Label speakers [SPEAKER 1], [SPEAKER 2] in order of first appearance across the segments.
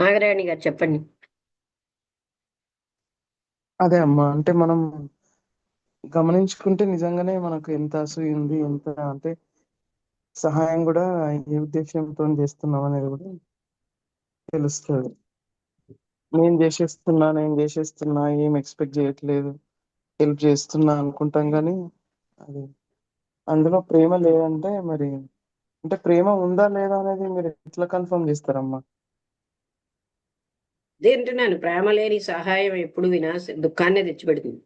[SPEAKER 1] నాగరాణి గారు చెప్పండి.
[SPEAKER 2] అదే అమ్మా, అంటే మనం గమనించుకుంటే నిజంగానే మనకు ఎంత అసూయ ఉంది, ఎంత అంటే సహాయం కూడా ఏ ఉద్దేశంతో చేస్తున్నాం అనేది కూడా తెలుస్తుంది. నేను చేసేస్తున్నా ఏం ఎక్స్పెక్ట్ చేయట్లేదు, హెల్ప్ చేస్తున్నా అనుకుంటాం కానీ అది అందులో ప్రేమ లేదంటే మరి, అంటే ప్రేమ ఉందా లేదా అనేది మీరు ఎట్లా కన్ఫర్మ్ చేస్తారమ్మా?
[SPEAKER 1] అదేంటున్నాను, ప్రేమ లేని సహాయం ఎప్పుడు దుఃఖాన్నే తెచ్చిపెడుతుంది.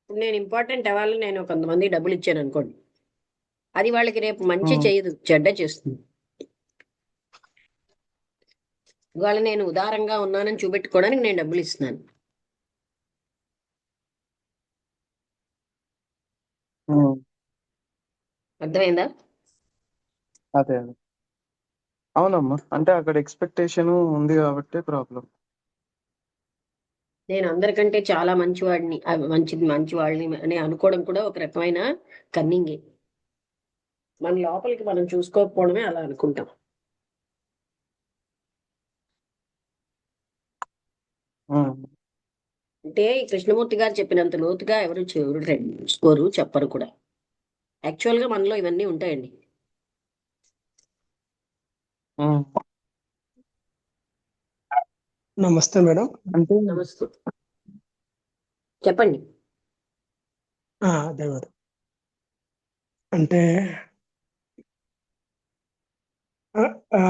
[SPEAKER 1] ఇప్పుడు నేను ఇంపార్టెంట్ అవ్వాలని నేను కొంతమంది డబ్బులు ఇచ్చాను అనుకోండి, అది వాళ్ళకి రేపు మంచి
[SPEAKER 2] ఉమ్,
[SPEAKER 1] చేయదు, చెడ్డ చేస్తుంది. ఇవాళ నేను ఉదారంగా ఉన్నానని చూపెట్టుకోవడానికి నేను డబ్బులు ఇస్తున్నాను.
[SPEAKER 2] ఉమ్,
[SPEAKER 1] అర్థమైందా?
[SPEAKER 2] అదే అదే అవునమ్మా, అంటే అక్కడ ఎక్స్పెక్టేషన్ ఉంది కాబట్టి ప్రాబ్లం.
[SPEAKER 1] నేను అందరికంటే చాలా మంచివాడిని, మంచివాడిని అని అనుకోవడం కూడా ఒక రకమైన కన్నింగే. మన లోపలికి మనం చూసుకోకపోవడమే అలా అనుకుంటాం. అంటే ఈ కృష్ణమూర్తి గారు చెప్పినంత లోతుగా ఎవరు చూసుకోరు, చెప్పరు కూడా. యాక్చువల్ గా మనలో ఇవన్నీ ఉంటాయండి.
[SPEAKER 3] నమస్తే మేడం.
[SPEAKER 2] అంటే
[SPEAKER 1] నమస్తే, చెప్పండి.
[SPEAKER 3] అదే మేడం, అంటే ఆ, ఆ,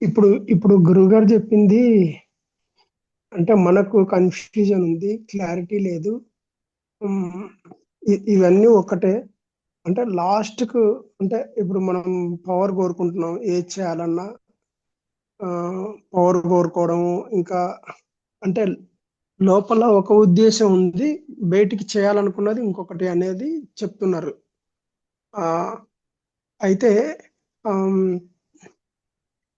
[SPEAKER 3] ఇప్పుడు ఇప్పుడు గురువు గారు చెప్పింది అంటే మనకు కన్ఫ్యూజన్ ఉంది, క్లారిటీ లేదు. ఉమ్, ఇవన్నీ ఒకటే. అంటే లాస్ట్ కు అంటే ఇప్పుడు మనం పవర్ కోరుకుంటున్నాం, ఏది చేయాలన్నా పవర్ కోరుకోవడము. ఇంకా అంటే లోపల ఒక ఉద్దేశం ఉంది, బయటికి చేయాలనుకున్నది ఇంకొకటి అనేది చెప్తున్నారు. ఆ అయితే ఆమ్,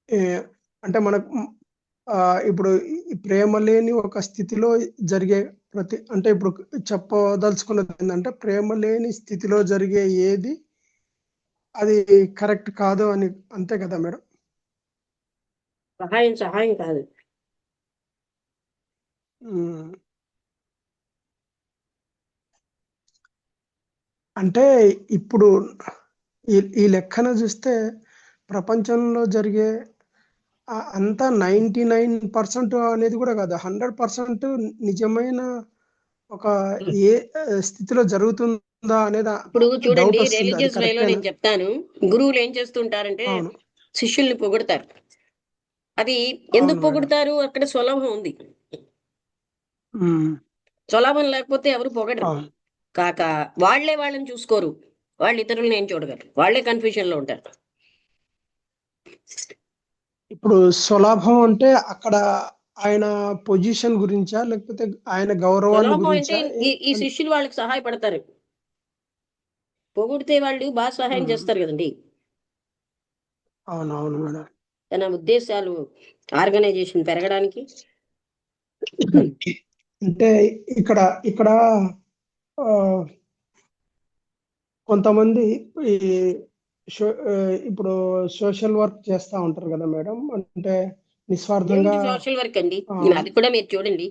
[SPEAKER 3] ఏ- అంటే మనకు ఇప్పుడు ఈ ప్రేమ లేని ఒక స్థితిలో జరిగే అంటే ఇప్పుడు చెప్పదలుచుకున్నది ఏంటంటే, ప్రేమ లేని స్థితిలో జరిగే ఏది అది కరెక్ట్ కాదు అని, అంతే కదా మేడం?
[SPEAKER 1] సహాయం సహాయం కాదు.
[SPEAKER 3] ఉమ్, అంటే ఇప్పుడు ఈ లెక్కన చూస్తే ప్రపంచంలో జరిగే అంతా 99% అనేది కూడా కాదు, 100% నిజమైన ఒక ఏ స్థితిలో జరుగుతుందా అనేది
[SPEAKER 1] ఇప్పుడు చూడండి,
[SPEAKER 3] డౌట్ వస్తుంది, అది
[SPEAKER 1] రిలీజియస్ వేలో
[SPEAKER 3] కరెక్టేనా?
[SPEAKER 1] నేను చెప్తాను. గురువులు ఏం చేస్తుంటారంటే
[SPEAKER 3] అవును,
[SPEAKER 1] శిష్యుల్ని పొగుడతారు. అది ఎందుకు
[SPEAKER 3] అవును మేడం.
[SPEAKER 1] పొగుడతారు? అక్కడ స్వలాభం ఉంది.
[SPEAKER 3] ఉమ్,
[SPEAKER 1] స్వలాభం లేకపోతే ఎవరు పొగడరు.
[SPEAKER 3] అవును.
[SPEAKER 1] కాక వాళ్లే వాళ్ళని చూసుకోరు, వాళ్ళు ఇతరులను ఏం చూడగలరు, వాళ్లే కన్ఫ్యూజన్ లో ఉంటారు.
[SPEAKER 3] ఇప్పుడు స్వలాభం అంటే అక్కడ ఆయన పొజిషన్ గురించా, లేకపోతే ఆయన గౌరవాన్ని
[SPEAKER 1] స్వలాభం అంటే
[SPEAKER 3] గురించా?
[SPEAKER 1] ఈ శిష్యులు వాళ్ళకి సహాయపడతారు. పొగిడితే వాళ్ళు బాగా సహాయం
[SPEAKER 3] ఉమ్,
[SPEAKER 1] చేస్తారు కదండి.
[SPEAKER 3] అవును అవును మేడం.
[SPEAKER 1] తన ఉద్దేశాలు, ఆర్గనైజేషన్ పెరగడానికి.
[SPEAKER 3] అంటే ఇక్కడ ఇక్కడ ఆ, కొంతమంది ఈ ఇప్పుడు సోషల్ వర్క్ చేస్తా ఉంటారు కదా మేడం, అంటే నిస్వార్థంగా.
[SPEAKER 1] ఏమిటి సోషల్ వర్క్ అండి?
[SPEAKER 3] ఆ,
[SPEAKER 1] అది కూడా మీరు చూడండి.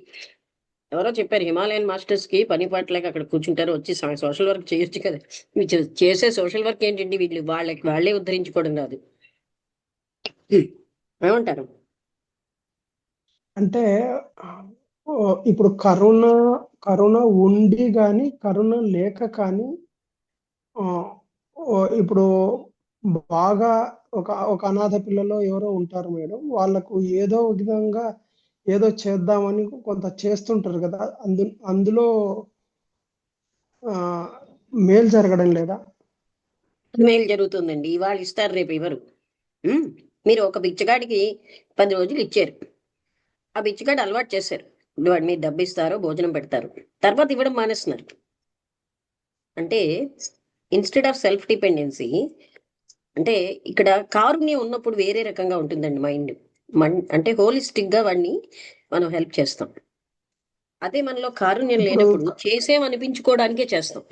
[SPEAKER 1] ఎవరో చెప్పారు, హిమాలయన్ మాస్టర్స్ కి పని పాటలేక అక్కడ కూర్చుంటారు, వచ్చి సోషల్ వర్క్ చేయొచ్చు కదా. మీరు చేసే సోషల్ వర్క్ ఏంటండి? వీళ్ళు వాళ్ళకి వాళ్ళే ఉద్ధరించుకోవడం కాదు. ఏమంటారు?
[SPEAKER 3] అంటే ఇప్పుడు కరోనా కరోనా ఉండి కానీ, కరోనా లేక కానీ, ఆ, ఇప్పుడు బాగా ఒక అనాథ పిల్లలో ఎవరో ఉంటారు మేడం, వాళ్ళకు ఏదో విధంగా ఏదో చేద్దామని కొంత చేస్తుంటారు కదా, అందులో ఆ, మేలు జరగడం లేదా?
[SPEAKER 1] మేలు జరుగుతుందండి. ఇవాళ ఇస్తారు, రేపు ఇవ్వరు. ఉమ్, మీరు ఒక బిచ్చగాడికి 10 రోజులు ఇచ్చారు, ఆ బిచ్చగాడు అలవాటు చేశారు. ఇప్పుడు వాడు మీరు డబ్బు ఇస్తారో భోజనం పెడతారు, తర్వాత ఇవ్వడం మానేస్తున్నారు. అంటే ఇన్స్టెడ్ ఆఫ్ సెల్ఫ్ డిపెండెన్సీ, అంటే ఇక్కడ కారుణ్యం ఉన్నప్పుడు వేరే రకంగా ఉంటుందండి మైండ్. అంటే హోలిస్టిక్ గా వాడిని మనం హెల్ప్ చేస్తాం. అదే మనలో కారుణ్యం
[SPEAKER 3] ఇప్పుడు
[SPEAKER 1] లేనప్పుడు చేసేమనిపించుకోవడానికే చేస్తాం.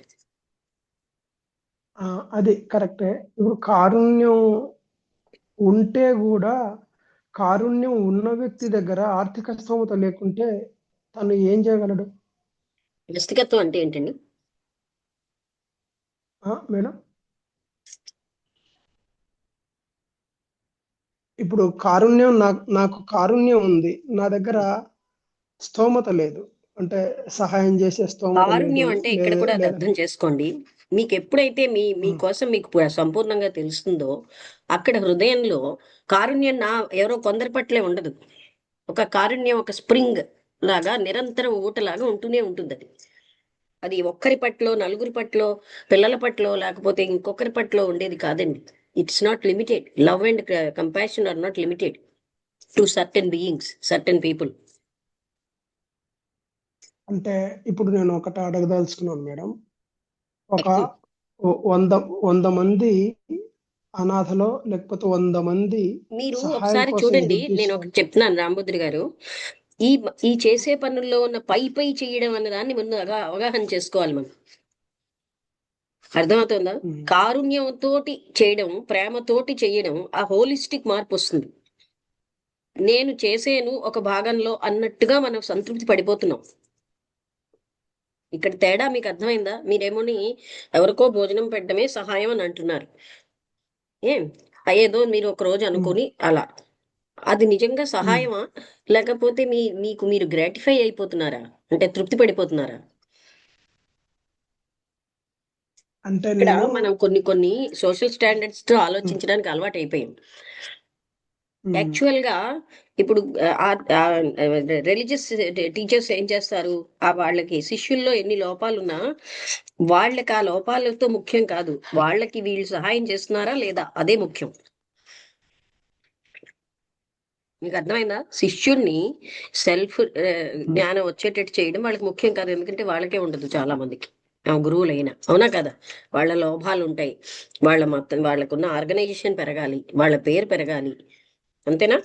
[SPEAKER 3] అది కరెక్టే. ఇప్పుడు కారుణ్యం ఉంటే కూడా కారుణ్యం ఉన్న వ్యక్తి దగ్గర ఆర్థిక స్తోమత లేకుంటే తను ఏం చేయగలడు?
[SPEAKER 1] వ్యక్తిగతం అంటే ఏంటండి?
[SPEAKER 3] మేడం, ఇప్పుడు కారుణ్యం నాకు కారుణ్యం ఉంది, నా దగ్గర స్తోమత లేదు, అంటే సహాయం చేసే స్తోమత లేదు
[SPEAKER 1] కారుణ్యం అంటే ఇక్కడ కూడా అది
[SPEAKER 3] లేదా?
[SPEAKER 1] అర్థం చేసుకోండి. మీకు ఎప్పుడైతే మీకోసం మీకు సంపూర్ణంగా తెలుస్తుందో అక్కడ హృదయంలో కారుణ్యం ఎవరో కొందరి పట్లే ఉండదు. ఒక కారుణ్యం ఒక స్ప్రింగ్ లాగా నిరంతరం ఊటలాగా ఉంటూనే ఉంటుంది. అది ఒక్కరి పట్లో, నలుగురి పట్లో, పిల్లల పట్లో, లేకపోతే ఇంకొకరి పట్లో ఉండేది కాదండి. It's not limited. Love and compassion are not limited to certain beings, certain people.
[SPEAKER 3] అంటే ఇప్పుడు నేను ఒకటి అడగదలుచుకున్నాను మేడం. ఒక 100 మంది అనాథలో, లేకపోతే 100 మంది
[SPEAKER 1] మీరు
[SPEAKER 3] సహాయం
[SPEAKER 1] ఒకసారి
[SPEAKER 3] కోసం
[SPEAKER 1] చూడండి,
[SPEAKER 3] ఎదురు
[SPEAKER 1] నేను
[SPEAKER 3] చూసే
[SPEAKER 1] ఒకటి చెప్తున్నాను రాంబుద్రి గారు. ఈ ఈ చేసే పనుల్లో ఉన్న పై చేయడం అన్న దాన్ని ముందు అవగాహన చేసుకోవాలి మనం. అర్థమవుతుందా? కారుణ్యంతోటి చేయడం, ప్రేమతోటి చేయడం, ఆ హోలిస్టిక్ మార్పు వస్తుంది. నేను చేసేను ఒక భాగంలో అన్నట్టుగా మనం సంతృప్తి పడిపోతున్నాం. ఇక్కడ తేడా మీకు అర్థమైందా? మీరేమోని ఎవరికో భోజనం పెట్టడమే సహాయం అని అంటున్నారు. ఏదో మీరు ఒక రోజు అనుకుని అలా, అది నిజంగా సహాయమా? లేకపోతే మీకు మీరు గ్రాటిఫై అయిపోతున్నారా? అంటే తృప్తి పడిపోతున్నారా?
[SPEAKER 3] అంటే
[SPEAKER 1] ఇక్కడ
[SPEAKER 3] నేను
[SPEAKER 1] మనం కొన్ని సోషల్ స్టాండర్డ్స్ తో ఆలోచించడానికి అలవాటు అయిపోయాం. యాక్చువల్ గా ఇప్పుడు రిలీజియస్ టీచర్స్ ఏం చేస్తారు? వాళ్ళకి శిష్యుల్లో ఎన్ని లోపాలున్నా వాళ్ళకి ఆ లోపాలతో ముఖ్యం కాదు, వాళ్ళకి వీళ్ళు సహాయం చేస్తున్నారా లేదా అదే ముఖ్యం. మీకు అర్థమైందా? శిష్యుణ్ణి సెల్ఫ్ జ్ఞానం వచ్చేటట్టు చేయడం వాళ్ళకి ముఖ్యం కాదు, ఎందుకంటే వాళ్ళకే ఉండదు చాలా మందికి గురువులైనా. అవునా కదా? వాళ్ళ లోభాలు ఉంటాయి, వాళ్ళ మొత్తం వాళ్ళకున్న ఆర్గనైజేషన్ పెరగాలి, వాళ్ళ పేరు పెరగాలి. అంతేనా?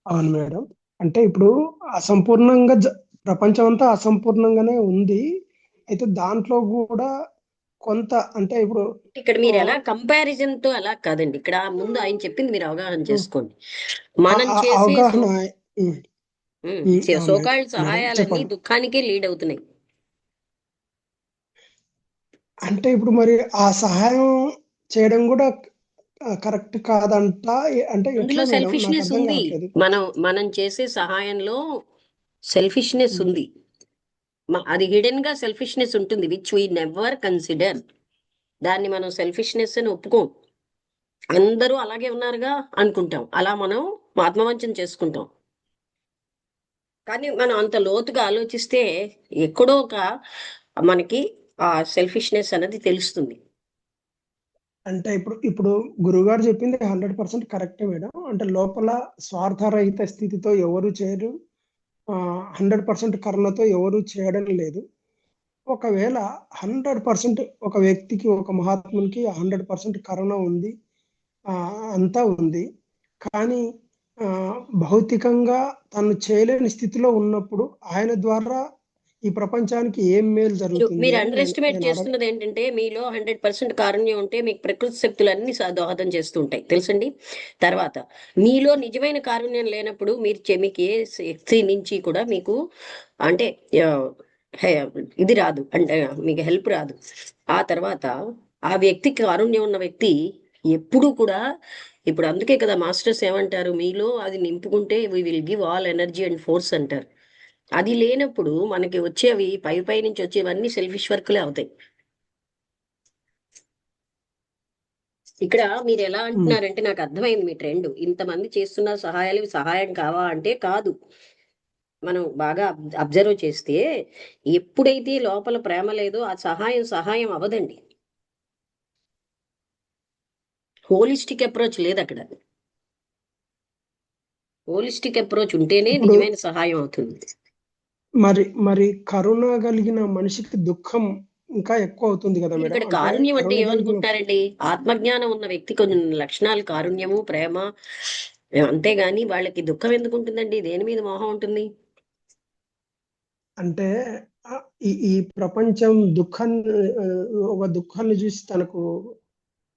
[SPEAKER 3] అవును మేడం. అంటే ఇప్పుడు అసంపూర్ణంగా ప్రపంచం అంతా అసంపూర్ణంగానే ఉంది. అయితే దాంట్లో కూడా కొంత, అంటే ఇప్పుడు
[SPEAKER 1] ఇక్కడ మీరు ఎలా కంపారిజన్ తో అలా కాదండి. ఇక్కడ ముందు ఆయన చెప్పింది మీరు అవగాహన చేసుకోండి. మనం చేసే
[SPEAKER 3] అవగాహన.
[SPEAKER 1] సోకాల్డ్
[SPEAKER 3] మేడం
[SPEAKER 1] సహాయాలన్నీ
[SPEAKER 3] చెప్పండి.
[SPEAKER 1] దుఃఖానికే లీడ్ అవుతున్నాయి.
[SPEAKER 3] అంటే ఇప్పుడు మరి ఆ సహాయం చేయడం కూడా కరెక్ట్ కాదంట. అంటే
[SPEAKER 1] అందులో
[SPEAKER 3] ఎట్లా మేడం? నాకు
[SPEAKER 1] సెల్ఫిష్నెస్
[SPEAKER 3] అర్థం
[SPEAKER 1] ఉంది.
[SPEAKER 3] కావట్లేదు.
[SPEAKER 1] మనం చేసే సహాయంలో సెల్ఫిష్నెస్
[SPEAKER 3] ఉమ్.
[SPEAKER 1] ఉంది. అది హిడెన్ గా సెల్ఫిష్నెస్ ఉంటుంది, విచ్ వీ నెవర్ కన్సిడర్. దాన్ని మనం సెల్ఫిష్నెస్ అని ఒప్పుకోం. అందరూ అలాగే ఉన్నారుగా అనుకుంటాం, అలా మనం ఆత్మవంచన చేసుకుంటాం. కానీ మనం అంత లోతుగా ఆలోచిస్తే ఎక్కడో ఒక మనకి ఆ సెల్ఫిష్నెస్ అనేది తెలుస్తుంది.
[SPEAKER 3] అంటే ఇప్పుడు గురువుగారు చెప్పింది 100% కరెక్టే మేడం. అంటే లోపల స్వార్థరహిత స్థితితో ఎవరు చేయరు, 100% కరుణతో ఎవరు చేయడం లేదు. ఒకవేళ 100% ఒక వ్యక్తికి, ఒక మహాత్మునికి 100% కరుణ ఉంది, అంతా ఉంది. కానీ భౌతికంగా తను చేయలేని స్థితిలో ఉన్నప్పుడు ఆయన ద్వారా ఈ ప్రపంచానికి ఏం మేలు జరుగుతుంది
[SPEAKER 1] మీరు
[SPEAKER 3] అని
[SPEAKER 1] అండర్ ఎస్టిమేట్
[SPEAKER 3] నేను
[SPEAKER 1] చేస్తున్నది ఏంటంటే, మీలో 100% కారుణ్యం ఉంటే మీకు ప్రకృతి శక్తులు అన్ని దోహదం చేస్తూ ఉంటాయి, తెలుసండి. తర్వాత మీలో నిజమైన కారుణ్యం లేనప్పుడు మీకు ఏ శక్తి నుంచి కూడా మీకు అంటే ఇది రాదు, అంటే మీకు హెల్ప్ రాదు. ఆ తర్వాత ఆ వ్యక్తికి కారుణ్యం ఉన్న వ్యక్తి ఎప్పుడూ కూడా, ఇప్పుడు అందుకే కదా మాస్టర్స్ ఏమంటారు, మీలో అది నింపుకుంటే we will give all energy and force అంటారు. అది లేనప్పుడు మనకి వచ్చేవి పై నుంచి వచ్చేవన్నీ సెల్ఫిష్ వర్క్లే అవుతాయి. ఇక్కడ మీరు ఎలా అంటున్నారంటే, నాకు అర్థమైంది మీ ట్రెండ్. ఇంతమంది చేస్తున్న సహాయాలు సహాయం కావా అంటే కాదు. మనం బాగా అబ్జర్వ్ చేస్తే ఎప్పుడైతే లోపల ప్రేమ లేదో ఆ సహాయం అవ్వదండి. హోలిస్టిక్ అప్రోచ్ లేదు అక్కడ. హోలిస్టిక్ అప్రోచ్ ఉంటేనే
[SPEAKER 3] ఇప్పుడు
[SPEAKER 1] నిజమైన సహాయం అవుతుంది.
[SPEAKER 3] మరి కరుణ కలిగిన మనిషికి దుఃఖం ఇంకా ఎక్కువ అవుతుంది కదా
[SPEAKER 1] మీరు
[SPEAKER 3] మేడం?
[SPEAKER 1] ఇక్కడ
[SPEAKER 3] అంటే
[SPEAKER 1] కారుణ్యం అంటే
[SPEAKER 3] కరుణ కలిగిన
[SPEAKER 1] ఏమనుకుంటారండి? ఆత్మజ్ఞానం ఉన్న వ్యక్తి కొన్ని లక్షణాలు, కారుణ్యము, ప్రేమ, అంతేగాని వాళ్ళకి దుఃఖం ఎందుకు ఉంటుందండి? దేని మీద మోహం ఉంటుంది?
[SPEAKER 3] అంటే ఈ ప్రపంచం దుఃఖాన్ని, ఒక దుఃఖాన్ని చూసి తనకు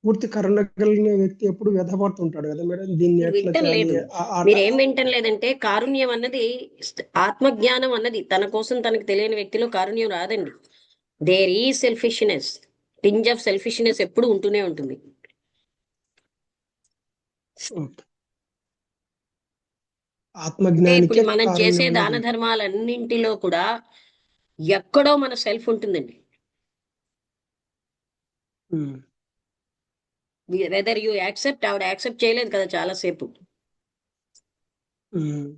[SPEAKER 3] పూర్తి కరుణ కలిగిన వ్యక్తి ఎప్పుడు వ్యధపడుతుంటాడు కదా మేడం, దీన్ని
[SPEAKER 1] మీరు
[SPEAKER 3] ఎట్లా
[SPEAKER 1] వింటం
[SPEAKER 3] చేయాలి
[SPEAKER 1] లేదు. మీరేం వింటం లేదంటే కారుణ్యం అన్నది ఆత్మజ్ఞానం అన్నది తన కోసం తనకు తెలియని వ్యక్తిలో కారుణ్యం రాదండి. దేర్ ఈ సెల్ఫిష్నెస్, టింజ్ ఆఫ్ సెల్ఫిష్నెస్ ఎప్పుడు ఉంటూనే ఉంటుంది.
[SPEAKER 3] ఓకే.
[SPEAKER 1] అంటే
[SPEAKER 3] ఆత్మజ్ఞానికే
[SPEAKER 1] ఇప్పుడు మనం చేసే
[SPEAKER 3] కారుణ్యం
[SPEAKER 1] దాన
[SPEAKER 3] అనేది.
[SPEAKER 1] ధర్మాలన్నింటిలో కూడా ఎక్కడో మన సెల్ఫ్ ఉంటుందండి.
[SPEAKER 3] ఉమ్,
[SPEAKER 1] వెదర్ యూ యాక్సెప్ట్, ఆవిడ యాక్సెప్ట్ చేయలేదు కదా చాలాసేపు.
[SPEAKER 3] ఉమ్,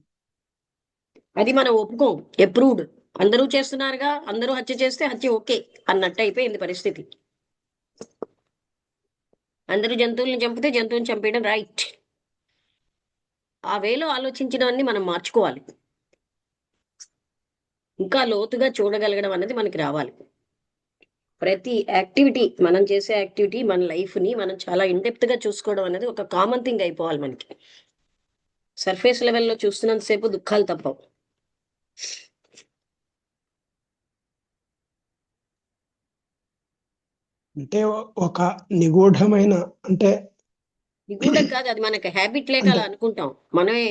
[SPEAKER 1] అది మనం ఒప్పుకోం. అప్రూవ్డ్, అందరూ చేస్తున్నారుగా, అందరూ హత్య చేస్తే హత్య ఓకే అన్నట్టు అయిపోయింది పరిస్థితి. అందరూ జంతువుల్ని చంపితే జంతువుని చంపేయడం రైట్. ఆ వేలో ఆలోచించడాన్ని మనం మార్చుకోవాలి. ఇంకా లోతుగా చూడగలగడం అనేది మనకి రావాలి. ప్రతి యాక్టివిటీ, మనం చేసే యాక్టివిటీ మన లైఫ్ ని మనం చాలా ఇండెప్త్ గా చూసుకోవడం అనేది ఒక కామన్ థింగ్ అయిపోవాలి మనకి. సర్ఫేస్ లెవెల్లో చూస్తున్నంతసేపు దుఃఖాలు తప్పవు.
[SPEAKER 3] అంటే ఒక నిగూఢమైన, అంటే
[SPEAKER 1] నిగూఢం కాదు, అది మనకి హ్యాబిట్ లేక
[SPEAKER 3] అంటే
[SPEAKER 1] అలా అనుకుంటాం మనమే.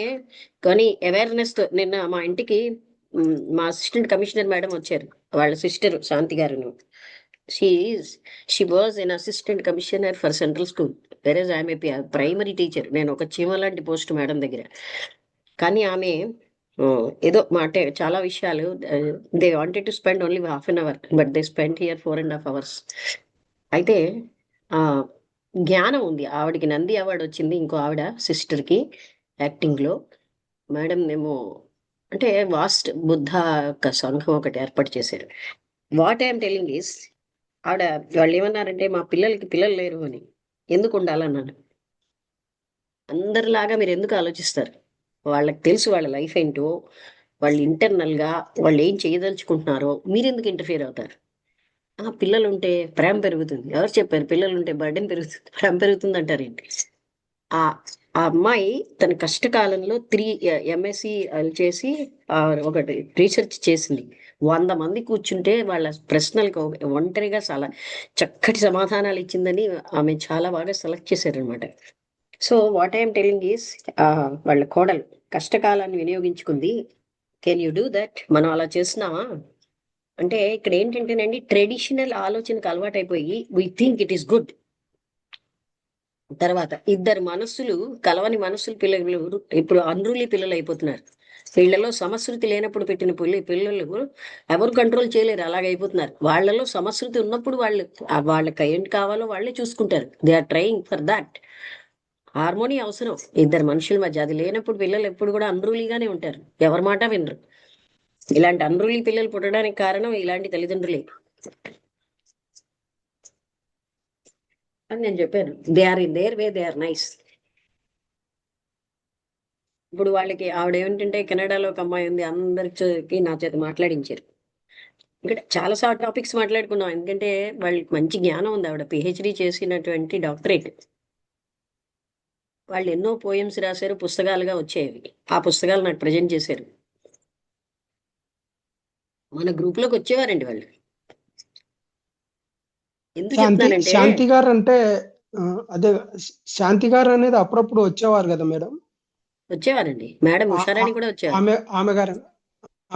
[SPEAKER 1] కానీ అవేర్నెస్ తో నిన్న మా ఇంటికి మా అసిస్టెంట్ కమిషనర్ మేడం వచ్చారు. వాళ్ళ సిస్టర్ శాంతి గారును. She she was an assistant commissioner for central school, whereas ఆమె ప్రైమరీ టీచర్. నేను ఒక చీమ లాంటి పోస్ట్ మేడం దగ్గర. కానీ ఆమె ఏదో మాట చాలా విషయాలు, they wanted to spend only half an hour, but they spend here 4.5 hours. అయితే ఆ జ్ఞానం ఉంది ఆవిడకి. నంది అవార్డు వచ్చింది ఇంకో ఆవిడ సిస్టర్కి యాక్టింగ్లో. మేడం మేము అంటే వాస్ట్ బుద్ధ ఒక సంఘం ఒకటి ఏర్పాటు చేశారు. వాట్ ఐఎమ్ టెలింగ్ ఈస్, ఆవిడ వాళ్ళు ఏమన్నారంటే మా పిల్లలకి పిల్లలు లేరు అని. ఎందుకు ఉండాలన్నాను. అందరిలాగా మీరు ఎందుకు ఆలోచిస్తారు? వాళ్ళకి తెలుసు వాళ్ళ లైఫ్ ఏంటో, వాళ్ళు ఇంటర్నల్గా వాళ్ళు ఏం చేయదలుచుకుంటున్నారో, మీరు ఎందుకు ఇంటర్ఫియర్ అవుతారు? పిల్లలు ఉంటే ప్రేమ పెరుగుతుంది. ఎవరు చెప్పారు పిల్లలు ఉంటే బర్డెన్ పెరుగుతుంది, ప్రేమ పెరుగుతుంది అంటారేంటి? ఆ ఆ అమ్మాయి తన కష్టకాలంలో 3 MSc చేసి ఒకటి రీసెర్చ్ చేసింది. 100 మంది కూర్చుంటే వాళ్ళ ప్రశ్నలకు ఒంటరిగా చాలా చక్కటి సమాధానాలు ఇచ్చిందని ఆమె చాలా బాగా సెలెక్ట్ చేశారనమాట. So what I'm telling is, వాళ్ళ కోడలు కష్టకాలాన్ని వినియోగించుకుంది. Can you do that? మనం అలా చేస్తున్నావా? అంటే ఇక్కడ ఏంటంటేనండి, ట్రెడిషనల్ ఆలోచనకు అలవాటైపోయి we think it is good. తర్వాత ఇద్దరు మనస్సులు కలవని మనస్సులు పిల్లలు ఇప్పుడు అన్రులి పిల్లలు అయిపోతున్నారు. వీళ్ళలో సమశృతి లేనప్పుడు పెట్టిన పిల్లలు ఎవరు కంట్రోల్ చేయలేరు, అలాగైపోతున్నారు. వాళ్ళలో సమశృతి ఉన్నప్పుడు వాళ్ళకి ఏంటి కావాలో వాళ్ళే చూసుకుంటారు. They are trying for that. Harmony అవసరం ఇద్దరు మనుషుల మధ్య. అది లేనప్పుడు పిల్లలు ఎప్పుడు కూడా అన్రూలీగానే ఉంటారు, ఎవరి మాట వినరు. ఇలాంటి అన్రూలీ పిల్లలు పుట్టడానికి కారణం ఇలాంటి తల్లిదండ్రులే అని నేను చెప్పాను. They are in their way, they are nice. ఇప్పుడు వాళ్ళకి ఆవిడ ఏమిటంటే కెనడాలో ఒక అమ్మాయి ఉంది, అందరికి నా చేత మాట్లాడించారు. ఇక్కడ చాలా టాపిక్స్ మాట్లాడుకున్నాం, ఎందుకంటే వాళ్ళకి మంచి జ్ఞానం ఉంది. ఆవిడ PhD చేసినటువంటి డాక్టరేట్. వాళ్ళు ఎన్నో పోయమ్స్ రాశారు, పుస్తకాలుగా వచ్చేవి. ఆ పుస్తకాలు నాకు ప్రజెంట్ చేశారు. మన గ్రూప్ లోకి వచ్చేవారండి వాళ్ళు. ఎందుకు చెప్తున్నానంటే,
[SPEAKER 3] శాంతి గారు అంటే అదే శాంతి గారు అనేది అప్పుడప్పుడు వచ్చేవారు కదా మేడం.
[SPEAKER 1] వచ్చేవారండి. మేడం ఉషారాణి కూడా వచ్చేవారు.
[SPEAKER 3] ఆమె గారు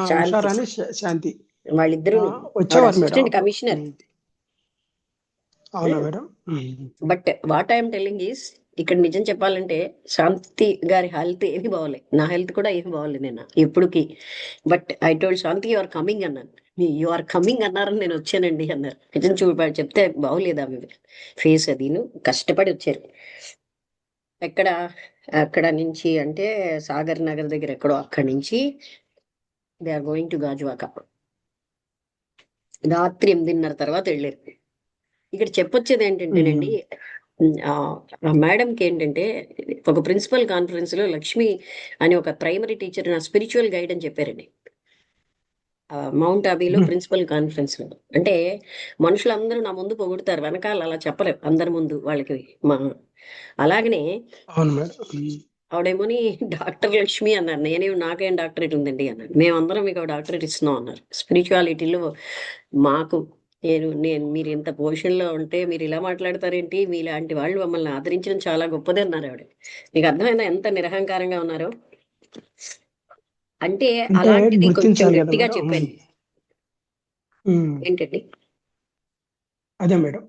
[SPEAKER 1] శాంతి,
[SPEAKER 3] ఉషారాణి శాంతి
[SPEAKER 1] వాళ్ళిద్దరు. ఆవిడ
[SPEAKER 3] వచ్చేవారు మేడం
[SPEAKER 1] అసిస్టెంట్
[SPEAKER 3] అప్పుడు.
[SPEAKER 1] కమిషనర్.
[SPEAKER 3] అవునా madam?
[SPEAKER 1] But what I'm telling is, ఇక్కడ నిజం చెప్పాలంటే శాంతి గారి హెల్త్ ఏమి బాగోలేదు, నా హెల్త్ కూడా ఏమి బాగోలేదు నిన్న ఎప్పుడుకి. But I told Shanti you are coming అన్నాను. యు ఆర్ కమింగ్ అన్నారని నేను వచ్చానండి అన్నారు. నిజం చెప్తే బాగోలేదు ఆమె ఫేస్. అదిను కష్టపడి వచ్చారు. ఎక్కడ అక్కడ నుంచి అంటే సాగర్ నగర్ దగ్గర ఎక్కడో, అక్కడి నుంచి they are going to Gajuwaka. రాత్రి 8:30 తర్వాత వెళ్ళారు. ఇక్కడ చెప్పొచ్చేది ఏంటంటేనండి, ఆ మేడంకి ఏంటంటే ఒక ప్రిన్సిపల్ కాన్ఫరెన్స్ లో లక్ష్మి అని ఒక ప్రైమరీ టీచర్ నా స్పిరిచువల్ గైడ్ అని చెప్పారండి. మౌంట్ అబీలో ప్రిన్సిపల్ కాన్ఫరెన్స్ లో. అంటే మనుషులందరూ నా ముందు పొగుడుతారు, వెనకాల అలా చెప్పలేరు అందరి ముందు వాళ్ళకి. మా అలాగనే
[SPEAKER 3] అవును మేడం.
[SPEAKER 1] ఆవిడేమోని డాక్టర్ లక్ష్మి అన్నారు. నాకేం డాక్టరేట్ ఉందండి అన్నారు. మేమందరం మీకు డాక్టరేట్ ఇస్తున్నాం అన్నారు. స్పిరిచువాలిటీలో మాకు మీరు ఇంత పొజిషన్లో ఉంటే మీరు ఇలా మాట్లాడతారేంటి, మీలాంటి వాళ్ళు మమ్మల్ని ఆదరించడం చాలా గొప్పది అన్నారు ఆవిడ. మీకు అర్థమైందా ఎంత నిరహంకారంగా ఉన్నారో? అంటే
[SPEAKER 3] అంటే
[SPEAKER 1] అలాంటిది కొంచెం
[SPEAKER 3] గుర్తించాలి కదా
[SPEAKER 1] గట్టిగా
[SPEAKER 3] మేడం.
[SPEAKER 1] చెప్పాను.
[SPEAKER 3] ఉమ్.
[SPEAKER 1] ఏంటండి?
[SPEAKER 3] అదే మేడం,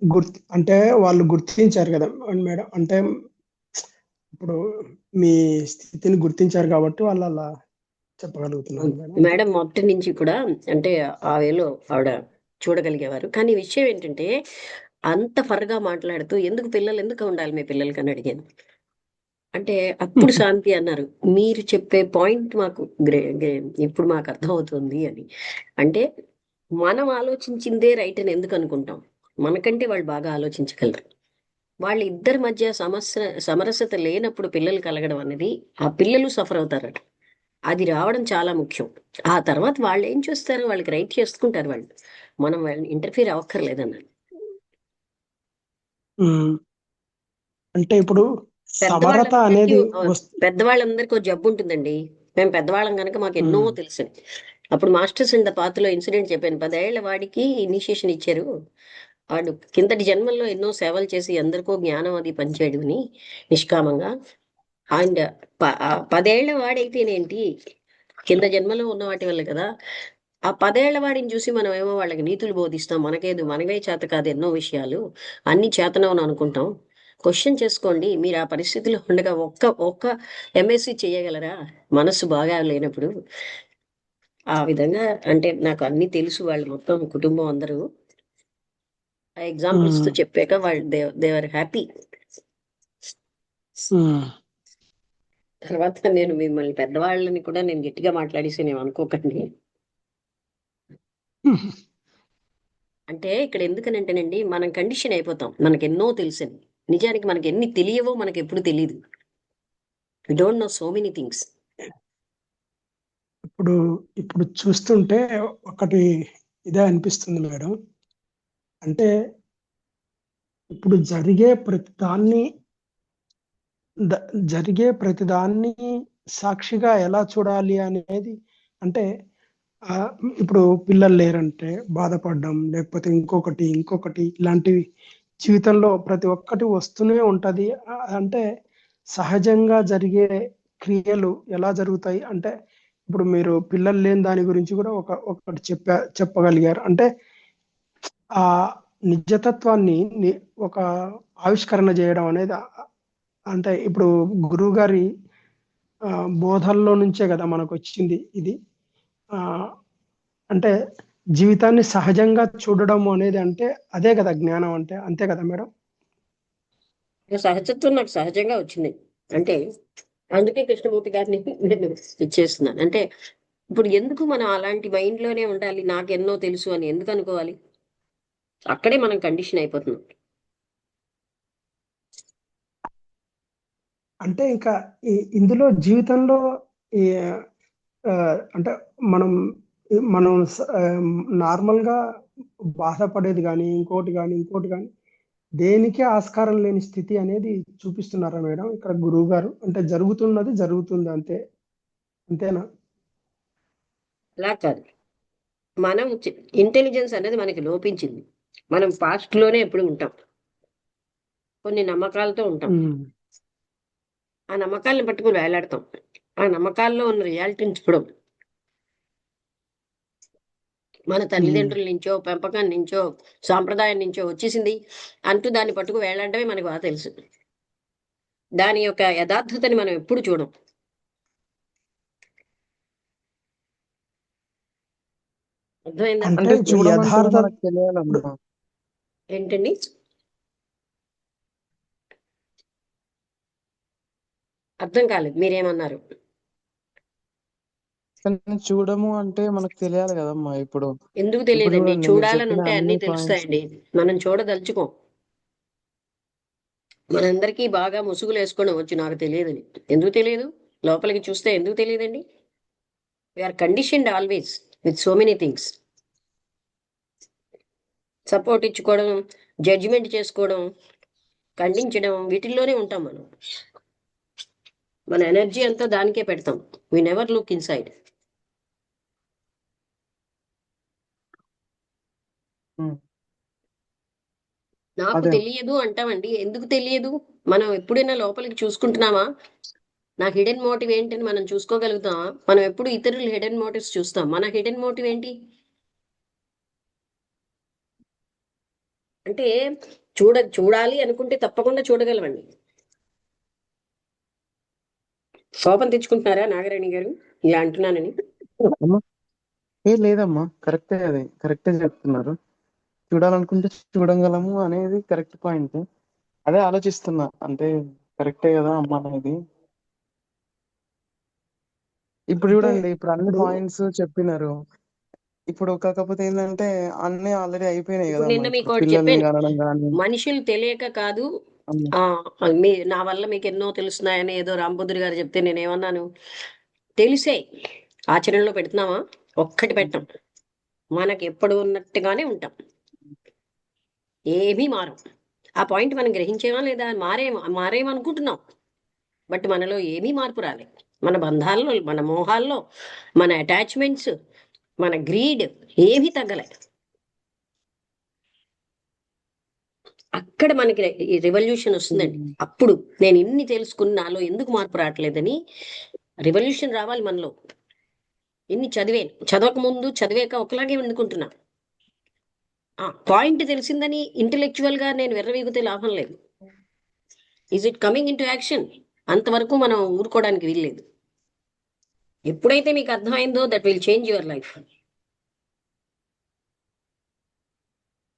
[SPEAKER 3] అంటే వాళ్ళు గుర్తించారు కదా మేడం. అంటే ఇప్పుడు మీ స్థితిని గుర్తించారు కాబట్టి వాళ్ళు అలా చెప్పగలుగుతున్నారు మేడం, అంతే.
[SPEAKER 1] మేడం మొదటి నుంచి కూడా అంటే ఆ వేలో ఆవిడ చూడగలిగేవారు. కానీ విషయం ఏంటంటే అంత ఫర్గా మాట్లాడుతూ ఎందుకు పిల్లలు ఎందుకు ఉండాలి మీ పిల్లలకి అని అడిగాను. అంటే అప్పుడు శాంతి అన్నారు, మీరు చెప్పే పాయింట్ మాకు ఇప్పుడు మాకు అర్థమవుతుంది అని. అంటే మనం ఆలోచించిందే రైట్ అని ఎందుకు అనుకుంటాం? మనకంటే వాళ్ళు బాగా ఆలోచించగలరు. వాళ్ళ ఇద్దరి మధ్య సమరసత లేనప్పుడు పిల్లలు కలగడం అనేది ఆ పిల్లలు సఫర్ అవుతారట. అది రావడం చాలా ముఖ్యం. ఆ తర్వాత వాళ్ళు ఏం చేస్తారు, వాళ్ళకి రైట్ చేసుకుంటారు వాళ్ళు. మనం వాళ్ళని ఇంటర్ఫీర్ అవ్వక్కర్లేదన్నారు.
[SPEAKER 3] ఉమ్. అంటే ఇప్పుడు సమరత
[SPEAKER 1] పెద్దవాళ్ళందరికీ
[SPEAKER 3] అనేది
[SPEAKER 1] పెద్దవాళ్ళందరికీ ఒక జబ్బు ఉంటుందండి. మేము పెద్దవాళ్ళం కనుక మాకు ఎన్నో
[SPEAKER 3] ఉమ్.
[SPEAKER 1] తెలుసు. అప్పుడు మాస్టర్స్ ఇన్ ద పాత్లో ఇన్సిడెంట్ చెప్పాను. 10 ఏళ్ల వాడికి ఇనిషియేషన్ ఇచ్చారు. వాడు కిందటి జన్మల్లో ఎన్నో సేవలు చేసి ఎందరికో జ్ఞానం అది పంచాడు అని నిష్కామంగా. అండ్ 10 ఏళ్ల వాడైతేనేంటి, కింద జన్మలో ఉన్న వాటి వల్ల కదా. ఆ 10 ఏళ్ల వాడిని చూసి మనం ఏమో వాళ్ళకి నీతులు బోధిస్తాం. మనమే చేత కాదు ఎన్నో విషయాలు. అన్ని చేతనవని అనుకుంటాం. క్వశ్చన్ చేసుకోండి. మీరు ఆ పరిస్థితిలో ఉండగా ఒక్క ఒక్క ఎంఎస్సి చేయగలరా మనస్సు బాగా లేనప్పుడు? ఆ విధంగా అంటే నాకు అన్ని తెలుసు. వాళ్ళు మొత్తం కుటుంబం అందరూ ఆ ఎగ్జాంపుల్స్ తో
[SPEAKER 3] ఉమ్.
[SPEAKER 1] చెప్పాక వాళ్ళు దేవర్ హ్యాపీ.
[SPEAKER 3] ఉమ్.
[SPEAKER 1] తర్వాత నేను మిమ్మల్ని పెద్దవాళ్ళని కూడా నేను గట్టిగా మాట్లాడేసి నేను అనుకోకండి. అంటే ఇక్కడ ఎందుకనంటేనండి మనం కండిషన్ అయిపోతాం. మనకు ఎన్నో తెలుసని. నిజానికి మనకి ఎన్ని తెలియవో మనకి ఎప్పుడు తెలియదు. We don't know so many things.
[SPEAKER 3] ఇప్పుడు ఇప్పుడు చూస్తుంటే ఒకటి ఇదే అనిపిస్తుంది మేడం. అంటే ఇప్పుడు జరిగే ప్రతిదాన్ని సాక్షిగా ఎలా చూడాలి అనేది, అంటే ఆ, ఇప్పుడు పిల్లలు లేరంటే బాధపడడం, లేకపోతే ఇంకొకటి ఇలాంటివి జీవితంలో ప్రతి ఒక్కటి వస్తూనే ఉంటది. అంటే సహజంగా జరిగే క్రియలు ఎలా జరుగుతాయి అంటే, ఇప్పుడు మీరు పిల్లలు లేని దాని గురించి కూడా ఒకటి చెప్పగలిగారు. అంటే ఆ నిజతత్వాన్ని ఒక ఆవిష్కరణ చేయడం అనేది, అంటే ఇప్పుడు గురువు గారి బోధల్లో నుంచే కదా మనకు వచ్చింది ఇది. ఆ అంటే జీవితాన్ని సహజంగా చూడడం అనేది, అంటే అదే కదా జ్ఞానం అంటే, అంతే కదా మేడం?
[SPEAKER 1] సహజత్వం నాకు సహజంగా వచ్చింది. అంటే అందుకే కృష్ణమూర్తి గారిని నేను ఇచ్చేస్తున్నాను. అంటే ఇప్పుడు ఎందుకు మనం అలాంటి మైండ్ లోనే ఉండాలి, నాకెన్నో తెలుసు అని ఎందుకు అనుకోవాలి? అక్కడే మనం కండిషన్ అయిపోతున్నాం.
[SPEAKER 3] అంటే ఇంకా ఇందులో జీవితంలో ఈ ఆ, అంటే మనం మనం నార్మల్ గా బాధపడేది కానీ ఇంకోటి కానీ దేనికే ఆస్కారం లేని స్థితి అనేది చూపిస్తున్నారా మేడం ఇక్కడ గురువు గారు? అంటే జరుగుతుంది అంతే, అంతేనా?
[SPEAKER 1] అలా కాదు. మనం ఇంటెలిజెన్స్ అనేది మనకి లోపించింది. మనం పాస్ట్ లోనే ఎప్పుడు ఉంటాం. కొన్ని నమ్మకాలతో ఉంటాం.
[SPEAKER 3] ఉమ్.
[SPEAKER 1] ఆ నమ్మకాలను పట్టుకుని వేలాడతాం. ఆ నమ్మకాల్లో ఉన్న రియాలిటీని చూడం. మన
[SPEAKER 3] ఉమ్.
[SPEAKER 1] తల్లిదండ్రుల నుంచో, పెంపకం నుంచో, సాంప్రదాయం నుంచో వచ్చేసింది అంటూ దాన్ని పట్టుకు వేలాడటమే మనకు బాగా తెలుసు. దాని యొక్క యథార్థతని మనం ఎప్పుడు చూడం. అర్థమైందా?
[SPEAKER 3] అంటే
[SPEAKER 2] అంటే
[SPEAKER 3] ఇప్పుడు
[SPEAKER 2] చూడమంటే మనకు
[SPEAKER 3] ఇప్పుడు
[SPEAKER 2] తెలియాలమ్మా.
[SPEAKER 1] ఏంటండి? అర్థం కాలేదు మీరేమన్నారు.
[SPEAKER 2] కానీ చూడము అంటే మనకు తెలియాలి కదమ్మా. ఇప్పుడు
[SPEAKER 1] ఎందుకు
[SPEAKER 2] ఇప్పుడు
[SPEAKER 1] తెలియదండి?
[SPEAKER 2] చూడండి మీరు
[SPEAKER 1] చూడాలని
[SPEAKER 2] చెప్పిన
[SPEAKER 1] ఉంటే అన్ని
[SPEAKER 2] అన్ని పాయింట్స్.
[SPEAKER 1] తెలుస్తాయండి. మనం చూడదలుచుకోం. మనందరికీ బాగా ముసుగులు వేసుకోవడం వచ్చు, నాకు తెలియదని. ఎందుకు తెలియదు? లోపలికి చూస్తే ఎందుకు తెలియదండి? We're conditioned always with so many things. Support ఇచ్చుకోవడం, జడ్జిమెంట్ చేసుకోవడం, ఖండించడం, వీటిల్లోనే ఉంటాం మనం. మన ఎనర్జీ అంతా దానికే పెడతాం. We never look inside. నాకు
[SPEAKER 2] అదే
[SPEAKER 1] తెలియదు అంటామండి. ఎందుకు తెలియదు? మనం ఎప్పుడైనా లోపలికి చూసుకుంటున్నామా? నా హిడెన్ మోటివ్ ఏంటని మనం చూసుకోగలుగుతామా? మనం ఎప్పుడు ఇతరుల హిడెన్ మోటివ్స్ చూస్తాం. మన హిడెన్ మోటివ్ ఏంటి? అంటే చూడాలి అనుకుంటే తప్పకుండా చూడగలమండి. కోపం తెచ్చుకుంటున్నారా నాగరాణి గారు ఇలా అంటున్నానని?
[SPEAKER 2] అమ్మా, ఏ లేదమ్మా, కరెక్టే, అది కరెక్టే చెప్తున్నారు. చూడాలనుకుంటే చూడగలము అనేది కరెక్ట్ పాయింట్. అదే ఆలోచిస్తున్నా, అంటే కరెక్టే కదా అమ్మ అనేది. ఇప్పుడు
[SPEAKER 3] అంటే
[SPEAKER 2] చూడండి, ఇప్పుడు అన్ని
[SPEAKER 3] ఇప్పుడు
[SPEAKER 2] పాయింట్స్ చెప్పినారు. ఇప్పుడు కాకపోతే ఏంటంటే అన్ని ఆల్రెడీ అయిపోయినాయి
[SPEAKER 1] ఇప్పుడు
[SPEAKER 2] కదమ్మా.
[SPEAKER 1] నిన్న మీకు
[SPEAKER 2] ఇప్పుడు
[SPEAKER 1] ఒకటి
[SPEAKER 2] పిల్లల్ని
[SPEAKER 1] చెప్పాను.
[SPEAKER 2] కనడం కానీ.
[SPEAKER 1] మనుషులు తెలియక కాదు. ఆ నా వల్ల మీకు ఎన్నో తెలుస్తున్నాయని ఏదో రాంబుద్రి గారు చెప్తే నేనేమన్నాను? తెలిసే ఆచరణలో పెడుతున్నామా? ఒక్కటి పెట్టం. మనకి ఎప్పుడు ఉన్నట్టుగానే ఉంటాం. ఏమీ మారం. ఆ పాయింట్ మనం గ్రహించేమా లేదా? మారేమనుకుంటున్నాం. బట్ మనలో ఏమీ మార్పు రాలే. మన బంధాల్లో, మన మోహాల్లో, మన అటాచ్మెంట్స్, మన గ్రీడ్ ఏమీ తగ్గలే. అక్కడ మనకి రివల్యూషన్ వస్తుందండి. అప్పుడు నేను ఇన్ని తెలుసుకుని నాలో ఎందుకు మార్పు రావట్లేదని రివల్యూషన్ రావాలి మనలో. ఇన్ని చదివాను, చదవక ముందు చదివాక ఒకలాగే వండుకుంటున్నా. పాయింట్ తెలిసిందని ఇంటెలెక్చువల్ గా నేను వెర్రవీగితే లాభం లేదు. Is it coming into action? అంతవరకు మనం ఊరుకోవడానికి వీల్లేదు. ఎప్పుడైతే మీకు అర్థమైందో that will change your life.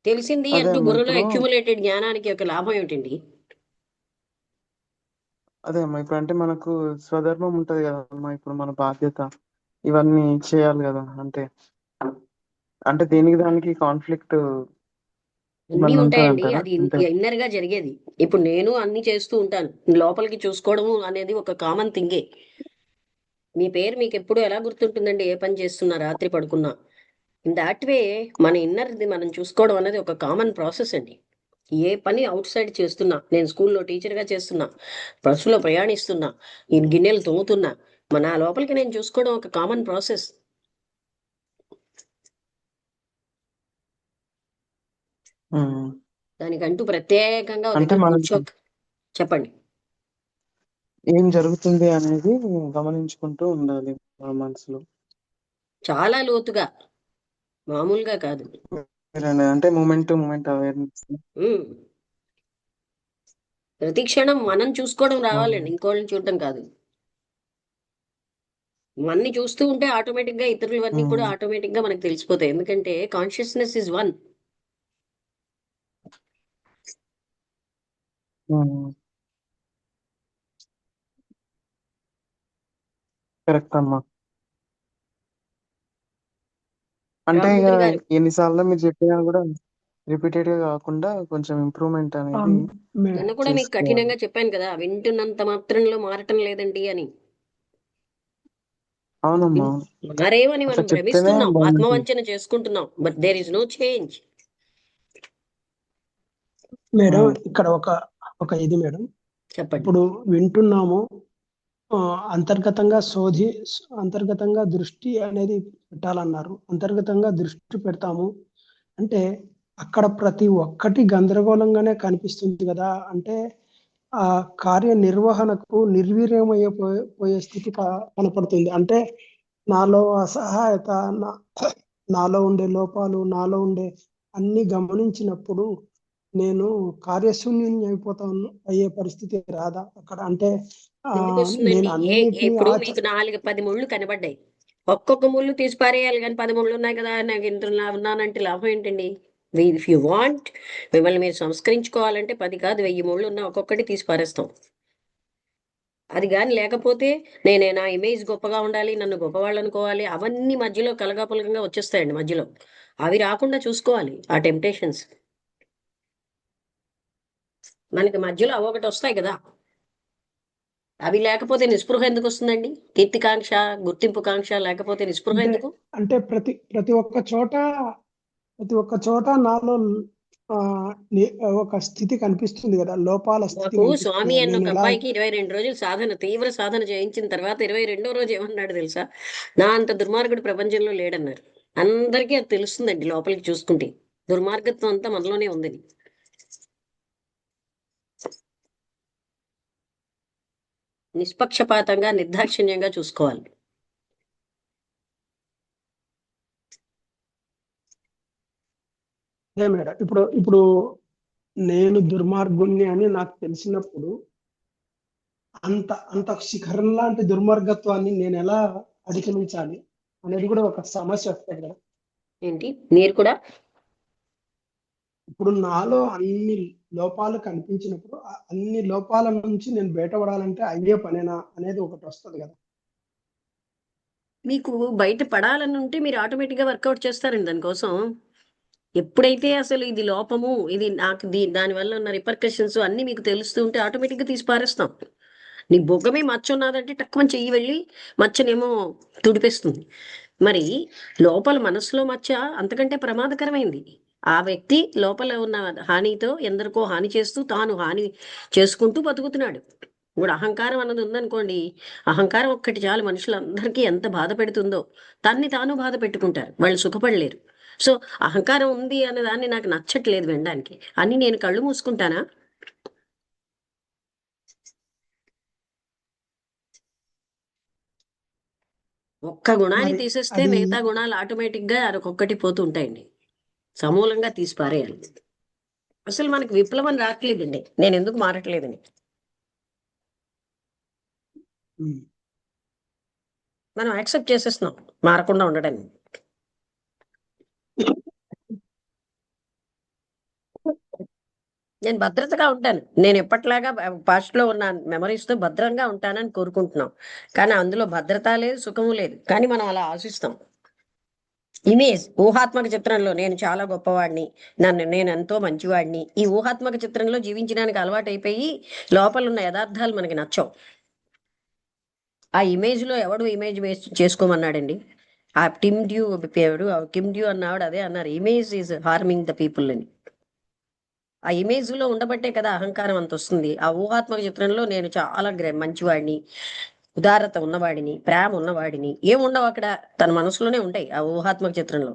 [SPEAKER 1] తెలిసింది
[SPEAKER 2] అదే
[SPEAKER 1] అంటూ
[SPEAKER 2] అమ్మా,
[SPEAKER 1] బుర్రలో
[SPEAKER 2] ఇప్పుడు
[SPEAKER 1] అక్యుములేటెడ్ జ్ఞానానికి ఒక లాభం ఏమిటండి?
[SPEAKER 2] అదే అమ్మా, ఇప్పుడు అంటే మనకు స్వధర్మం ఉంటది కదా అమ్మా. ఇప్పుడు మన బాధ్యత ఇవన్నీ చేయాలి కదా. అంటే అంటే దేనికి దానికి కాన్ఫ్లిక్ట్
[SPEAKER 1] అన్నీ
[SPEAKER 2] ఏమన్నా ఉంటది
[SPEAKER 1] ఉంటాయండి.
[SPEAKER 2] అంటారా?
[SPEAKER 1] అది
[SPEAKER 2] అంటే
[SPEAKER 1] ఇన్నర్ గా జరిగేది. ఇప్పుడు నేను అన్ని చేస్తూ ఉంటాను. లోపలికి చూసుకోవడము అనేది ఒక కామన్ థింగే. మీ పేరు మీకు ఎప్పుడు ఎలా గుర్తుంటుందండి? ఏ పని చేస్తున్నా, రాత్రి పడుకున్నా. ఇన్ దాట్ వే మన ఇన్నర్ది మనం చూసుకోవడం అనేది ఒక కామన్ ప్రాసెస్ అండి. ఏ పని అవుట్ సైడ్ చేస్తున్నా, నేను స్కూల్లో టీచర్గా చేస్తున్నా, బస్సులో ప్రయాణిస్తున్నా, ఈ గిన్నెలు తోముతున్నా, నా లోపలికి నేను చూసుకోవడం ఒక కామన్ ప్రాసెస్.
[SPEAKER 2] ఉమ్,
[SPEAKER 1] దానికంటూ ప్రత్యేకంగా ఒక
[SPEAKER 2] అంటే
[SPEAKER 1] దగ్గర
[SPEAKER 2] మనం
[SPEAKER 1] కూర్చోక. చెప్పండి.
[SPEAKER 2] ఏం జరుగుతుంది అనేది గమనించుకుంటూ ఉండాలి మన మనసులో.
[SPEAKER 1] చాలా లోతుగా, మామూలుగా కాదు.
[SPEAKER 2] మీరనే అంటే మూమెంట్ టు మూమెంట్ అవేర్నెస్.
[SPEAKER 1] ఉమ్. ప్రతి క్షణం మనం చూసుకోవడం రావాలండి, ఇంకోళ్ళని చూడడం కాదు. ఇవన్నీ చూస్తూ ఉంటే ఆటోమేటిక్ గా ఇతరులవన్నీ కూడా ఆటోమేటిక్ గా మనకు తెలిసిపోతాయి. ఎందుకంటే కాన్షియస్నెస్ ఇస్ వన్.
[SPEAKER 2] కరెక్ట్ అమ్మా. అంటే ఇక
[SPEAKER 1] రామచంద్ర గారు
[SPEAKER 2] ఎన్నిసార్లు మీరు చెప్పినా కూడా రిపీటెడ్ గా కాకుండా కొంచెం ఇంప్రూవ్మెంట్
[SPEAKER 3] ఆ,
[SPEAKER 2] అనేది
[SPEAKER 3] మే-
[SPEAKER 1] నిన్న కూడా మీకు
[SPEAKER 2] చేసుకోవాలి.
[SPEAKER 1] కఠినంగా చెప్పాను కదా, వింటున్నంత మాత్రంలో మారటం లేదండి అని.
[SPEAKER 2] అవునమ్మా,
[SPEAKER 1] మారేమని
[SPEAKER 2] అట్లా
[SPEAKER 1] మనం
[SPEAKER 2] చెప్తేనే
[SPEAKER 1] భ్రమిస్తున్నాం,
[SPEAKER 2] బాగుంటుంది.
[SPEAKER 1] ఆత్మవంచన చేసుకుంటున్నాం, but there is no change.
[SPEAKER 3] Madam
[SPEAKER 2] um,
[SPEAKER 3] ఇక్కడ ఒక ఇది మేడం.
[SPEAKER 1] చెప్పండి.
[SPEAKER 3] ఇప్పుడు వింటున్నాము, ఆ, అంతర్గతంగా అంతర్గతంగా దృష్టి అనేది పెట్టాలన్నారు. అంతర్గతంగా దృష్టి పెడతాము అంటే అక్కడ ప్రతి ఒక్కటి గందరగోళంగానే కనిపిస్తుంది కదా. అంటే ఆ కార్యనిర్వహణకు పోయే స్థితి కనపడుతుంది. అంటే నాలో అసహాయత, నా నాలో ఉండే లోపాలు, నాలో ఉండే అన్ని గమనించినప్పుడు నేను కార్యశూన్యుని అయ్యే పరిస్థితి రాదా అక్కడ? అంటే ఆ
[SPEAKER 1] ఎందుకు
[SPEAKER 3] నేను
[SPEAKER 1] వస్తుందండి?
[SPEAKER 3] అన్నిటినీ
[SPEAKER 1] ఇప్పుడు మీకు 4-10 ముళ్ళు కనబడ్డాయి. ఒక్కొక్క ముళ్ళు తీసి పారేయాలి కానీ 10 ముళ్ళు ఉన్నాయి కదా నాకు ఇంత ఉన్నానంటే లాభం ఏంటండి? ఇఫ్ యూ వాంట్, మిమ్మల్ని మీరు సంస్కరించుకోవాలంటే 10 కాదు 1000 ముళ్ళు ఉన్నా ఒక్కొక్కటి తీసి పారేస్తాం. అది కానీ లేకపోతే నా ఇమేజ్ గొప్పగా ఉండాలి, నన్ను గొప్పవాళ్ళు అనుకోవాలి, అవన్నీ మధ్యలో కలగాపులగంగా వచ్చేస్తాయండి మధ్యలో. అవి రాకుండా చూసుకోవాలి ఆ టెంప్టేషన్స్. మనకి మధ్యలో అవొకటి వస్తాయి కదా. అవి లేకపోతే నిస్పృహ ఎందుకు వస్తుందండి? కీర్తికాంక్ష, గుర్తింపు కాంక్ష లేకపోతే నిస్పృహ
[SPEAKER 3] అంటే
[SPEAKER 1] ఎందుకు?
[SPEAKER 3] అంటే ప్రతి ఒక్క చోట నాలో ఆ, ఒక స్థితి కనిపిస్తుంది కదా, లోపాల స్థితి
[SPEAKER 1] మాకు
[SPEAKER 3] కనిపిస్తుంది
[SPEAKER 1] స్వామి
[SPEAKER 3] కదా.
[SPEAKER 1] అన్న
[SPEAKER 3] నేను
[SPEAKER 1] ఒక
[SPEAKER 3] ఎలా
[SPEAKER 1] అబ్బాయికి 22 రోజులు సాధన, తీవ్ర సాధన చేయించిన తర్వాత 22వ రోజు ఏమన్నాడు తెలుసా? నా అంత దుర్మార్గుడు ప్రపంచంలో లేడన్నారు. అందరికీ అది తెలుస్తుందండి లోపలికి చూసుకుంటే. దుర్మార్గత్వం అంతా మనలోనే ఉందని. నిష్పక్షపాతంగా నిర్దాక్షిణ్యంగా చూసుకోవాలి.
[SPEAKER 3] అదే మేడం, ఇప్పుడు ఇప్పుడు నేను దుర్మార్గుణ్ణి అని నాకు తెలిసినప్పుడు అంత అంత శిఖరం లాంటి దుర్మార్గత్వాన్ని నేను ఎలా అధిగమించాలి అనేది కూడా ఒక సమస్య వస్తుంది కదా.
[SPEAKER 1] ఏంటి మీరు కూడా
[SPEAKER 3] ఇప్పుడు నాలో అన్ని లోపాలు కనిపించినప్పుడు అన్ని లోపాల నుంచి నేను బయటపడాలంటే అయ్యే పనేనా అనేది ఒకటి వస్తుంది కదా.
[SPEAKER 1] మీకు బయట పడాలని ఉంటే మీరు ఆటోమేటిక్గా వర్కౌట్ చేస్తారండి దానికోసం. ఎప్పుడైతే అసలు ఇది లోపము, ఇది నాకు దానివల్ల ఉన్న రిపర్కషన్స్ అన్నీ మీకు తెలుస్తూ ఉంటే ఆటోమేటిక్గా తీసి పారేస్తాం. నీ బొగ్గమే మచ్చ ఉన్నదంటే తక్కువ చెయ్యి వెళ్ళి మచ్చనేమో తుడిపేస్తుంది. మరి లోపల మనసులో మచ్చ అంతకంటే ప్రమాదకరమైంది. ఆ వ్యక్తి లోపల ఉన్న హానితో ఎందరికో హాని చేస్తూ తాను హాని చేసుకుంటూ బతుకుతున్నాడు. ఇప్పుడు అహంకారం అన్నది ఉందనుకోండి, అహంకారం ఒక్కటి చాలు మనుషులందరికీ ఎంత బాధ పెడుతుందో. తన్ని తాను బాధ పెట్టుకుంటారు, వాళ్ళు సుఖపడలేరు. సో అహంకారం ఉంది అనే దాన్ని నాకు నచ్చట్లేదు వినడానికి అని నేను కళ్ళు మూసుకుంటానా? ఒక్క గుణాన్ని
[SPEAKER 3] మరి
[SPEAKER 1] తీసేస్తే
[SPEAKER 3] అది
[SPEAKER 1] మిగతా గుణాలు ఆటోమేటిక్గా ఒక్కొక్కటి పోతూ ఉంటాయండి. సమూలంగా తీసి పారేయాలి. అసలు మనకి విప్లవం రావట్లేదండి, నేను ఎందుకు మారట్లేదని.
[SPEAKER 3] ఉమ్,
[SPEAKER 1] మనం యాక్సెప్ట్ చేసేస్తున్నాం మారకుండా ఉండడానికి. నేను భద్రతగా ఉంటాను, నేను ఎప్పట్లాగా పాస్ట్ లో ఉన్న మెమరీస్ తో భద్రంగా ఉంటానని కోరుకుంటున్నాం. కానీ అందులో భద్రత లేదు, సుఖము లేదు, కానీ మనం అలా ఆశిస్తాం. ఇమేజ్, ఊహాత్మక చిత్రంలో నేను చాలా గొప్పవాడిని, నేను ఎంతో మంచివాడిని, ఈ ఊహాత్మక చిత్రంలో జీవించడానికి అలవాటు అయిపోయి లోపల ఉన్న యథార్థాలు మనకి నచ్చవు. ఆ ఇమేజ్ లో ఎవడు ఇమేజ్ బేస్ చేసుకోమన్నాడండి? ఆ టిమ్ డ్యూ ఎవడు కిమ్ డ్యూ అన్నాడు, అదే అన్నారు, image is harming the people అని. ఆ ఇమేజ్ లో ఉండబట్టే కదా అహంకారం అంత వస్తుంది. ఆ ఊహాత్మక చిత్రంలో నేను చాలా మంచివాడిని, ఉదారత ఉన్నవాడిని, ప్రేమ ఉన్నవాడిని, ఏముండవు అక్కడ, తన మనసులోనే ఉంటాయి ఆ ఊహాత్మక చిత్రంలో.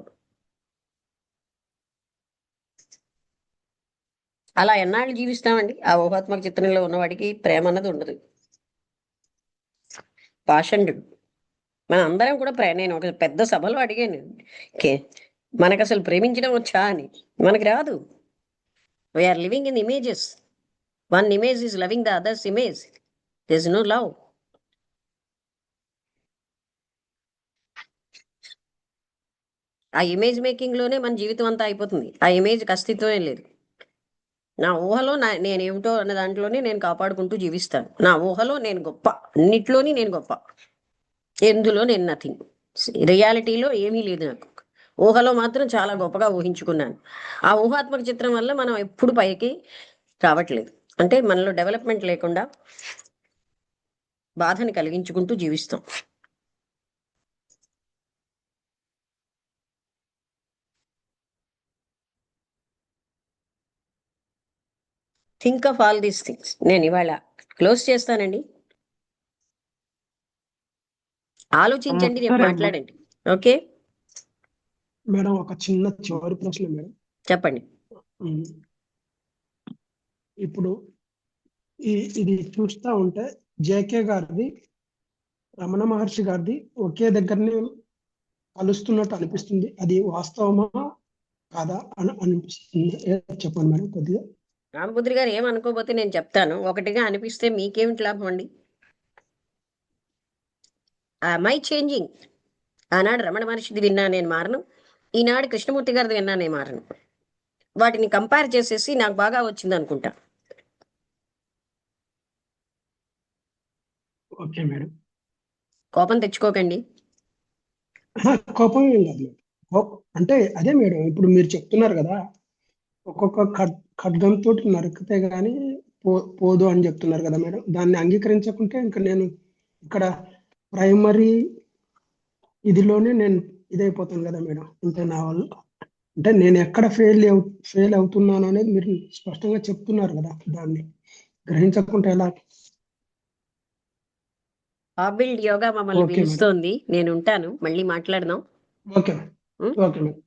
[SPEAKER 1] అలా ఎన్నాళ్ళు జీవిస్తామండి? ఆ ఊహాత్మక చిత్రంలో ఉన్నవాడికి ప్రేమ అన్నది ఉండదు, పాషండు. మన అందరం కూడా నేను ఒక పెద్ద సభలో అడిగాను, కే మనకు అసలు ప్రేమించడం వచ్చా అని. మనకి రాదు. We're living in images. One image is loving the others image. There is no love. ఆ ఇమేజ్ మేకింగ్ లోనే మన జీవితం అంతా అయిపోతుంది. ఆ ఇమేజ్కి అస్తిత్వమే లేదు. నా ఊహలో నేనేమిటో అన్న దాంట్లోనే నేను కాపాడుకుంటూ జీవిస్తాను. నా ఊహలో నేను గొప్ప, అన్నిట్లోని నేను గొప్ప, ఎందులో నేను నథింగ్. రియాలిటీలో ఏమీ లేదు నాకు. ఊహలో మాత్రం చాలా గొప్పగా ఊహించుకున్నాను. ఆ ఊహాత్మక చిత్రం వల్ల మనం ఎప్పుడు పైకి రావట్లేదు. అంటే మనలో డెవలప్మెంట్ లేకుండా బాధని కలిగించుకుంటూ జీవిస్తాం. Think of all these things. నేను ఇవాళ క్లోజ్ చేస్తానండి. ఆలోచించండి, రేపు
[SPEAKER 2] సరే అమ్మా.
[SPEAKER 1] మాట్లాడండి. ఓకే,
[SPEAKER 3] మేడం, ఒక చిన్న చివరి ప్రశ్న మేడం.
[SPEAKER 1] చెప్పండి.
[SPEAKER 3] ఉమ్, ఇప్పుడు ఇది చూస్తా ఉంటే జేకే గారిది, రమణ మహర్షి గారిది ఒకే దగ్గరనే కలుస్తున్నట్టు అనిపిస్తుంది. అది వాస్తవమా కాదా అని అనిపిస్తుంది. చెప్పండి మేడం కొద్దిగా.
[SPEAKER 1] రామపుత్రి గారు ఏమనుకోకపోతే నేను చెప్తాను. ఒకటిగా అనిపిస్తే మీకేమిటి లాభం అండి? My changing. ఆనాడు రమణ మహర్షిది విన్నా నేను మారను, ఈనాడు కృష్ణమూర్తి గారిది విన్నా నేను మారను. వాటిని కంపేర్ చేసేసి నాకు బాగా వచ్చింది అనుకుంటా.
[SPEAKER 3] Okay madam.
[SPEAKER 1] కోపం తెచ్చుకోకండి.
[SPEAKER 3] కోపం ఏం కాదు మేడం. అంటే అదే మేడం, ఇప్పుడు మీరు చెప్తున్నారు కదా, ఒక్కొక్క ఖడ్గంతో నరికితే గానీ పోదు అని చెప్తున్నారు కదా మేడం. దాన్ని అంగీకరించకుంటే ఇంకా నేను ఇక్కడ ప్రైమరీ ఇదిలోనే నేను ఇదైపోతాను కదా మేడం. అంటే నా వల్ల, అంటే నేను ఎక్కడ ఫెయిల్ అవుతున్నాను అనేది మీరు స్పష్టంగా చెప్తున్నారు కదా, దాన్ని గ్రహించకుంటే ఎలా?
[SPEAKER 1] హాబిల్డ్ యోగా మమ్మల్ని
[SPEAKER 3] ఓకే మేడం.
[SPEAKER 1] పిలుస్తోంది, నేను ఉంటాను, మళ్ళీ మాట్లాడదాం.
[SPEAKER 3] Okay madam. Okay madam.